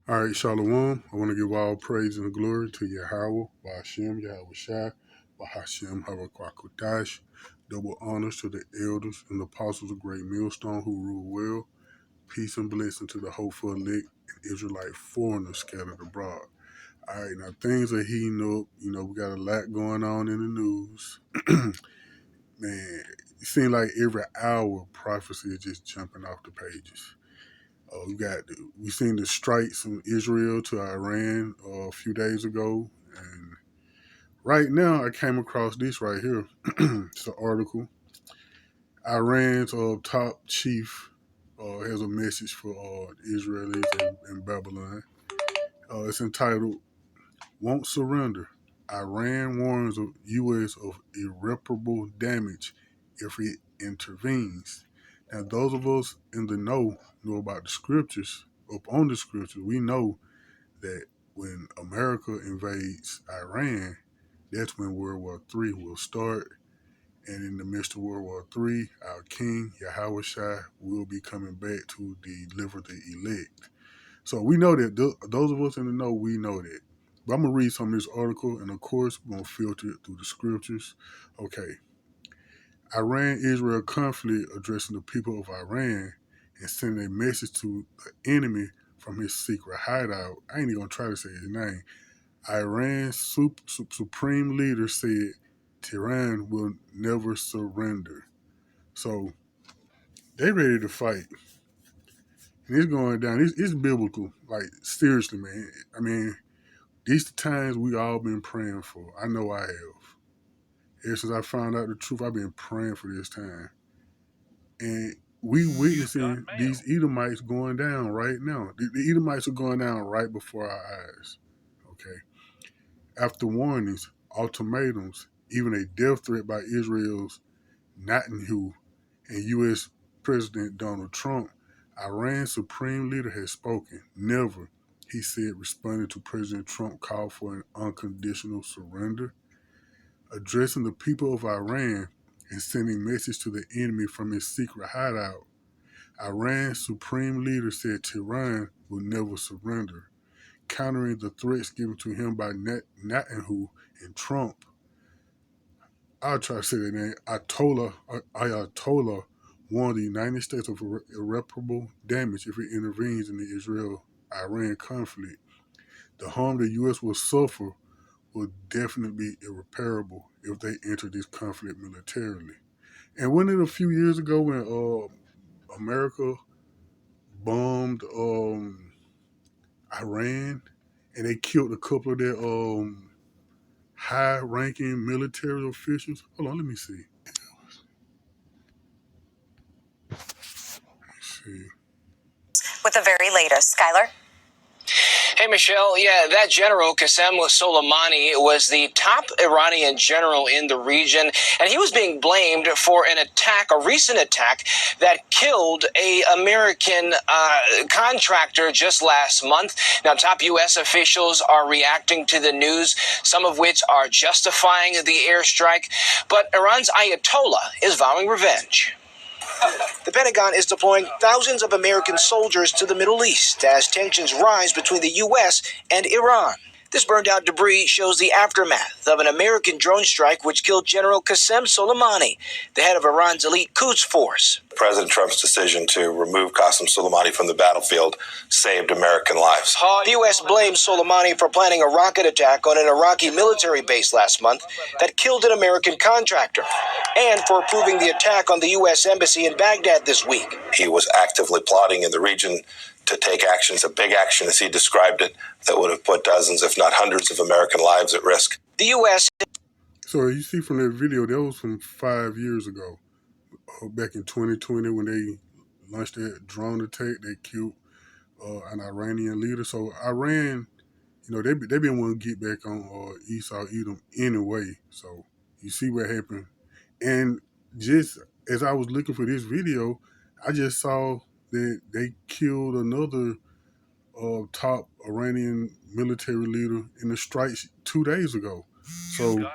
All right, Shalom. I want to give all praise and glory to Yahweh, Ba'ashem, Yahweh Shai, Bahashem, Harakwakutash. Double honors to the elders and apostles of Great Millstone who rule well. Peace and blessing to the hopeful elect and Israelite foreigners scattered abroad. All right, now things are heating up. We got a lot going on in the news. Man, it seems like every hour prophecy is just jumping off the pages. We seen the strikes from Israel to Iran a few days ago, and right now I came across this right here. It's an article. Iran's top chief has a message for Israelis and Babylon. It's entitled "Won't Surrender." Iran warns of U.S. of irreparable damage if it intervenes. Now, those of us in the know about the scriptures. Up on the scriptures, we know that when America invades Iran, that's when World War III will start. And in the midst of World War III, our King, Yahweh Shai, will be coming back to deliver the elect. So we know that, those of us in the know, we know that. But I'm going to read some of this article, and of course, we're going to filter it through the scriptures. Okay. Iran-Israel conflict addressing the people of Iran and sending a message to the enemy from his secret hideout. I ain't even going to try to say his name. Iran's supreme leader said Tehran will never surrender. So they ready to fight. And it's going down. It's biblical. Like, seriously, man. I mean, these the times we all been praying for. I know I have. Ever since I found out the truth, I've been praying for this time. And we witnessing these Edomites going down right now. The Edomites are going down right before our eyes. Okay. After warnings, ultimatums, even a death threat by Israel's Netanyahu and U.S. President Donald Trump, Iran's supreme leader has spoken. Never, he said, responding to President Trump's call for an unconditional surrender. Addressing the people of Iran and sending message to the enemy from his secret hideout, Iran's supreme leader said Tehran will never surrender, countering the threats given to him by Netanyahu and Trump. I'll try to say that name. Ayatollah warned the United States of irreparable damage if it intervenes in the Israel-Iran conflict. The harm the U.S. will suffer will definitely be irreparable if they enter this conflict militarily. And wasn't it a few years ago when America bombed Iran and they killed a couple of their high-ranking military officials? Hold on, let me see. See. With the very latest, Skylar. Hey, Michelle. Yeah, that general, Qasem Soleimani, was the top Iranian general in the region, and he was being blamed for an attack, a recent attack, that killed an American contractor just last month. Now, top U.S. officials are reacting to the news, some of which are justifying the airstrike, but Iran's Ayatollah is vowing revenge. The Pentagon is deploying thousands of American soldiers to the Middle East as tensions rise between the U.S. and Iran. This burned-out debris shows the aftermath of an American drone strike which killed General Qasem Soleimani, the head of Iran's elite Quds force. President Trump's decision to remove Qasem Soleimani from the battlefield saved American lives. The U.S. blames Soleimani for planning a rocket attack on an Iraqi military base last month that killed an American contractor, and for approving the attack on the U.S. Embassy in Baghdad this week. He was actively plotting in the region to take actions, a big action as he described it, that would have put dozens, if not hundreds of American lives at risk. The U.S. So you see from that video, that was from 5 years ago. Back in 2020 when they launched that drone attack, they killed an Iranian leader. So Iran, they been wanting to get back on Esau Edom anyway. So you see what happened. And just as I was looking for this video, I just saw that they killed another top Iranian military leader in the strikes 2 days ago. So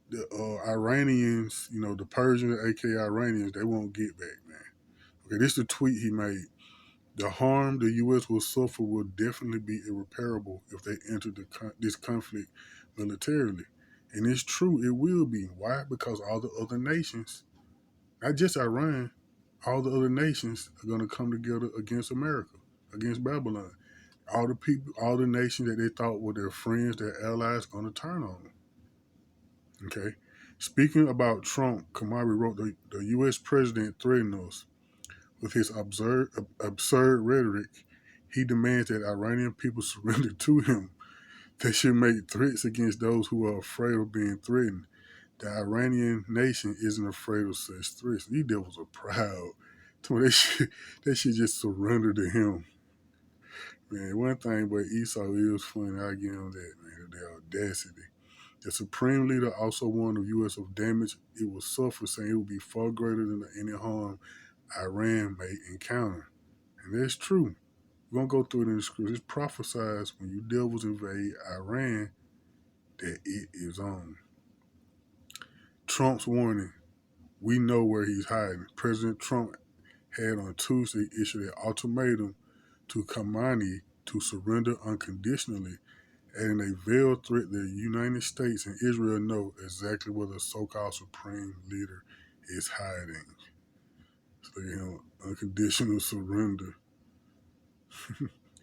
the Iranians, the Persians, aka Iranians, they won't get back, man. Okay, this is the tweet he made. The harm the U.S. will suffer will definitely be irreparable if they enter this conflict militarily. And it's true, it will be. Why? Because all the other nations, not just Iran, all the other nations are going to come together against America, against Babylon. All the people, all the nations that they thought were their friends, their allies, going to turn on them. Okay? Speaking about Trump, Kamari wrote, the U.S. president threatened us with his absurd rhetoric. He demands that Iranian people surrender to him. They should make threats against those who are afraid of being threatened. The Iranian nation isn't afraid of such threats. These devils are proud. So they should just surrender to him. Man, one thing about Esau is funny. I give him that, man, the audacity. The Supreme Leader also warned the U.S. of damage it will suffer, saying it will be far greater than any harm Iran may encounter. And that's true. We're going to go through it in the scripture. It prophesies when you devils invade Iran that it is on. Trump's warning. We know where he's hiding. President Trump had on Tuesday issued an ultimatum to Khamenei to surrender unconditionally, adding a veiled threat that the United States and Israel know exactly where the so-called Supreme Leader is hiding. So, unconditional surrender.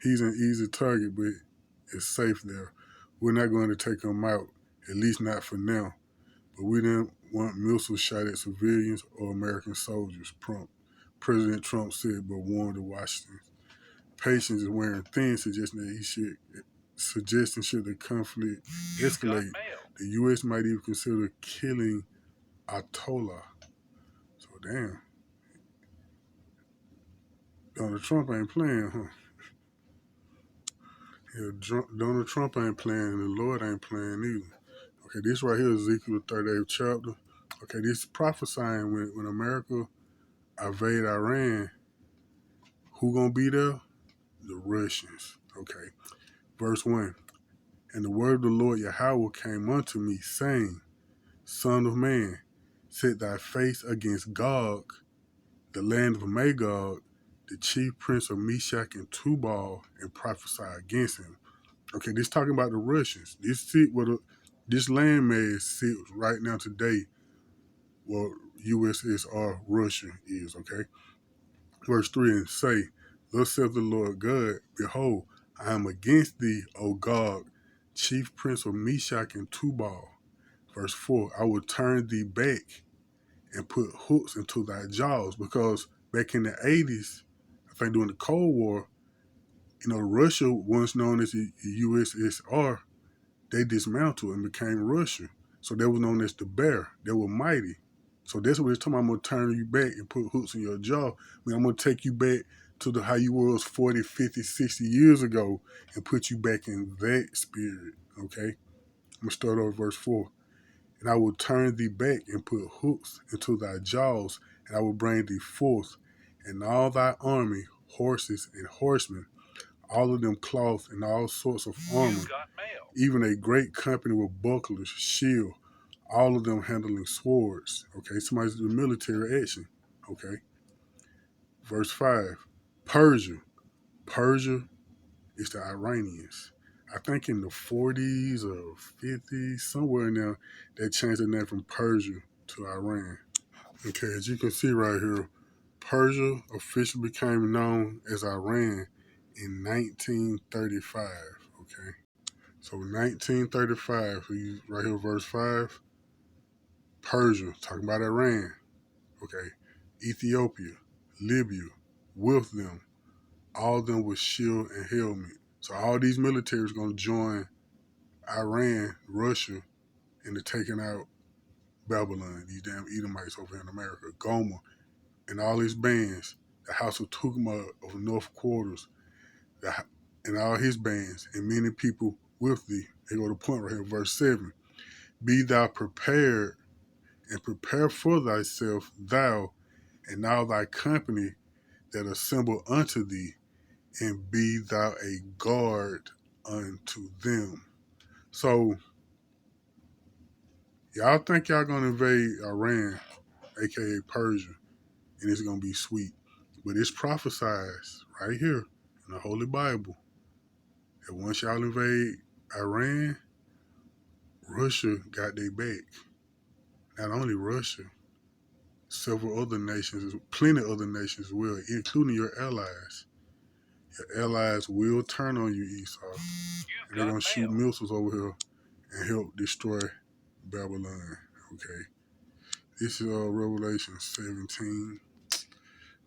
He's an easy target, but it's safe there. We're not going to take him out, at least not for now. But we didn't want missiles shot at civilians or American soldiers, President Trump said, but warned the Washington. Patience is wearing thin, suggesting should the conflict escalate, the U.S. might even consider killing Ayatollah. So damn, Donald Trump ain't playing, huh? Yeah, Donald Trump ain't playing, and the Lord ain't playing either. Okay, this right here is Ezekiel 38th chapter. Okay, this is prophesying when America invade Iran, who gonna be there? The Russians. Okay, verse 1. And the word of the Lord Yahweh came unto me, saying, Son of man, set thy face against Gog, the land of Magog, the chief prince of Meshach and Tubal, and prophesy against him. Okay, this talking about the Russians. This landmass sits right now today where USSR Russia is, okay? Verse 3, and say, Thus saith the Lord God, behold, I am against thee, O Gog, chief prince of Meshach and Tubal. Verse 4, I will turn thee back and put hooks into thy jaws, because back in the 80s, I think during the Cold War, Russia, once known as the USSR, they dismantled and became Russia. So they were known as the bear. They were mighty. So that's what it's talking about. I'm going to turn you back and put hooks in your jaw. I'm going to take you back to how you was 40, 50, 60 years ago and put you back in that spirit, okay? I'm going to start over verse 4. And I will turn thee back and put hooks into thy jaws, and I will bring thee forth, and all thy army, horses and horsemen, all of them cloth and all sorts of armor, even a great company with bucklers, shield, all of them handling swords. Okay, somebody's doing military action. Okay. Verse 5. Persia. Persia is the Iranians. I think in the 40s or 50s, somewhere in there, they changed the name from Persia to Iran. Okay, as you can see right here, Persia officially became known as Iran in 1935. Okay. So 1935, right here, verse 5, Persia, talking about Iran, okay, Ethiopia, Libya, with them, all of them with shield and helmet. So all these militaries going to join Iran, Russia, into taking out Babylon, these damn Edomites over here in America, Gomer, and all his bands, the house of Tugma of North Quarters, and all his bands, and many people with thee. They go to point right here, verse 7. Be thou prepared, and prepare for thyself, thou and all thy company that assemble unto thee, and be thou a guard unto them. So, y'all think y'all gonna invade Iran, aka Persia, and it's gonna be sweet. But it's prophesied right here in the Holy Bible that once y'all invade Iran, Russia got their back. Not only Russia, several other nations, plenty of other nations will, including your allies. Your allies will turn on you, Esau, and they're gonna shoot missiles over here and help destroy Babylon. Okay, this is Revelation 17.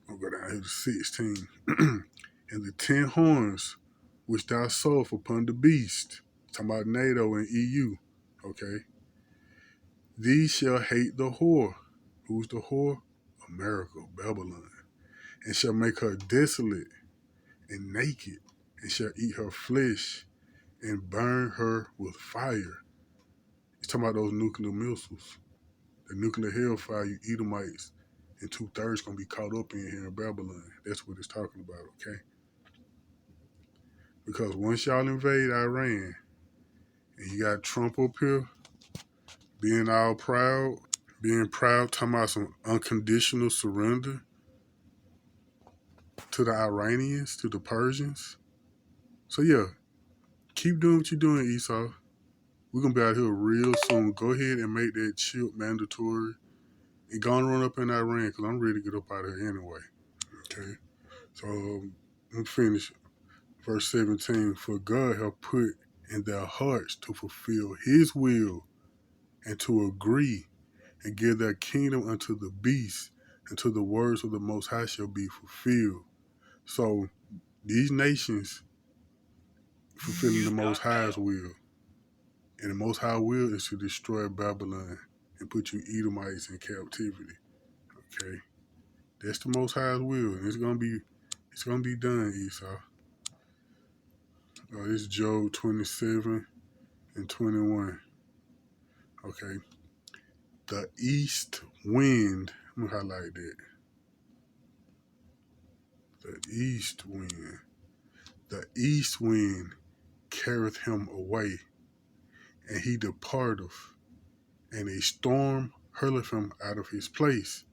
I'll go down here to 16. And the 10 horns which thou sawest upon the beast, talking about NATO and EU. Okay, these shall hate the whore. Who's the whore? America, Babylon, and shall make her desolate and naked, and shall eat her flesh and burn her with fire. He's talking about those nuclear missiles, the nuclear hellfire, you Edomites, and 2/3 gonna be caught up in here in Babylon. That's what it's talking about, okay? Because once y'all invade Iran, and you got Trump up here being all proud, talking about some unconditional surrender to the Iranians, to the Persians. So yeah, keep doing what you're doing, Esau. We're going to be out here real soon. Go ahead and make that chip mandatory. And go and run up in Iran because I'm ready to get up out of here anyway. Okay? So, I'm finish verse 17. For God have put in their hearts to fulfill his will and to agree and give their kingdom unto the beast, until the words of the Most High shall be fulfilled. So, these nations fulfilling the Most High's will. And the Most High will is to destroy Babylon and put you Edomites in captivity. Okay, that's the Most High's will, and it's gonna be done, Esau. This is Job 27 and 21. Okay, the east wind. I'm gonna highlight that. The east wind. The east wind carrieth him away, and he departeth, and a storm hurleth him out of his place.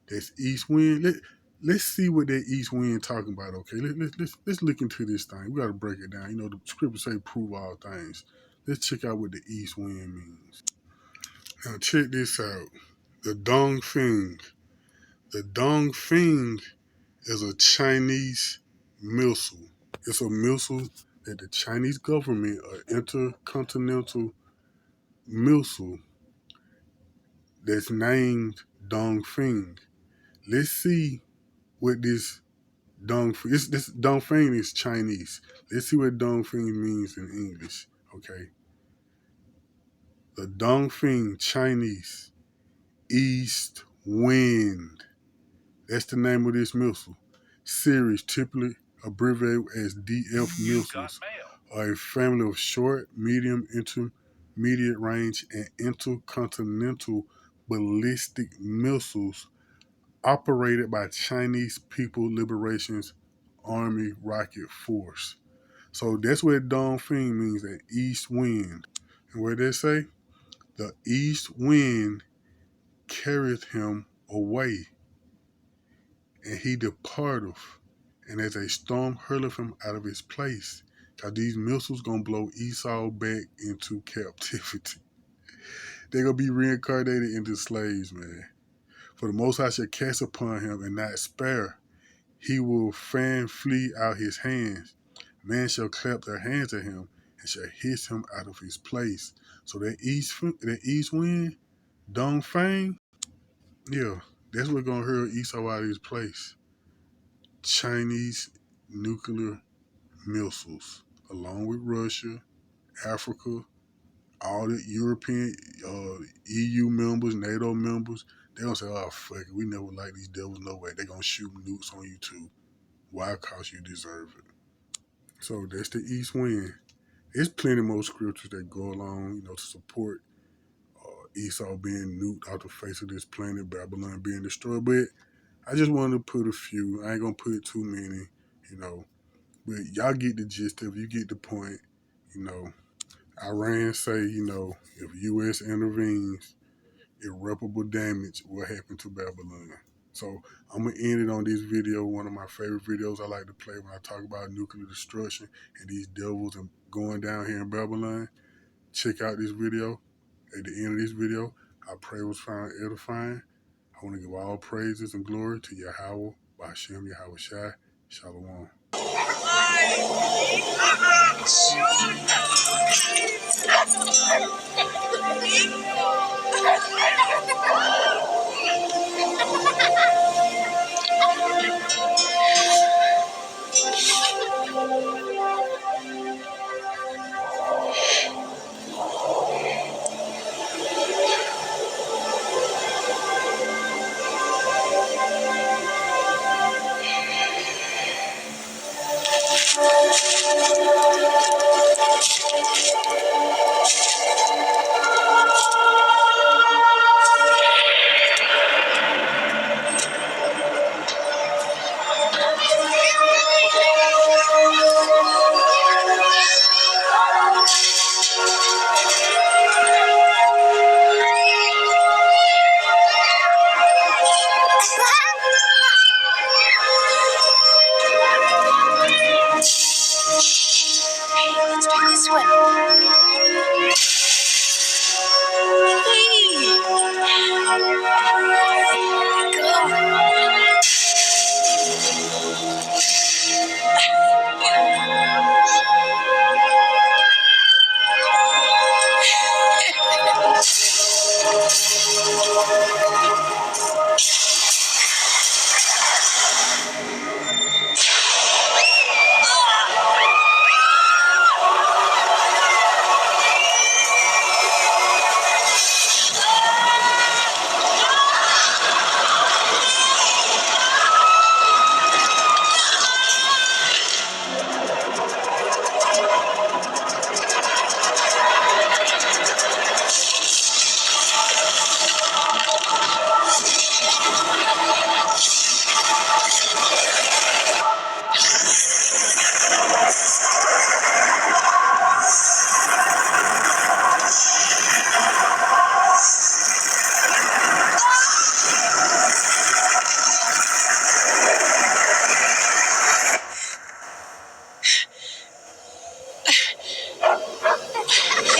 That's east wind. Let's see what that east wind talking about. Okay, let's look into this thing. We got to break it down. You know, the scriptures say prove all things. Let's check out what the east wind means. Now check this out. The Dongfeng. The Dongfeng is a Chinese missile. It's a missile that the Chinese government, an intercontinental missile that's named Dongfeng. Let's see what this Dongfeng. This Dongfeng is Chinese. Let's see what Dongfeng means in English. Okay. The Dongfeng Chinese east wind. That's the name of this missile. Series, typically abbreviated as DF missiles, are a family of short, medium, intermediate range, and intercontinental ballistic missiles operated by Chinese People Liberation Army Rocket Force. So that's what Dongfeng means, that east wind. And what they say? The east wind carrieth him away, and he departeth, and as a storm hurleth him out of his place. Because these missiles going to blow Esau back into captivity. They're going to be reincarnated into slaves, man. For the Most High shall cast upon him and not spare. He will fan flee out his hands. Man shall clap their hands at him and shall hiss him out of his place. So that east wind, Dongfeng, yeah, that's what's going to hurl Esau out of his place. Chinese nuclear missiles, along with Russia, Africa, all the European, EU members, NATO members, they're going to say, oh, fuck it, we never like these devils, no way. They're going to shoot nukes on you too. Why? Because you deserve it. So that's the east wind. There's plenty more scriptures that go along, to support Esau being nuked off the face of this planet, Babylon being destroyed. But I just wanted to put a few. I ain't going to put too many, But y'all get the gist of it. You get the point, Iran say, if U.S. intervenes, irreparable damage will happen to Babylon. So I'm gonna end it on this video, one of my favorite videos I like to play when I talk about nuclear destruction and these devils and going down here in Babylon. Check out this video. At the end of this video, I pray it was found edifying. I want to give all praises and glory to Yahweh, Ba'Shem Yahweh Shai. Shalom. Let's do this one.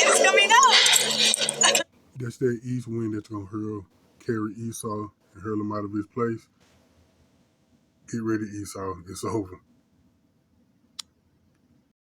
It's coming up. That's that east wind that's going to carry Esau and hurl him out of his place. Get ready, Esau. It's over.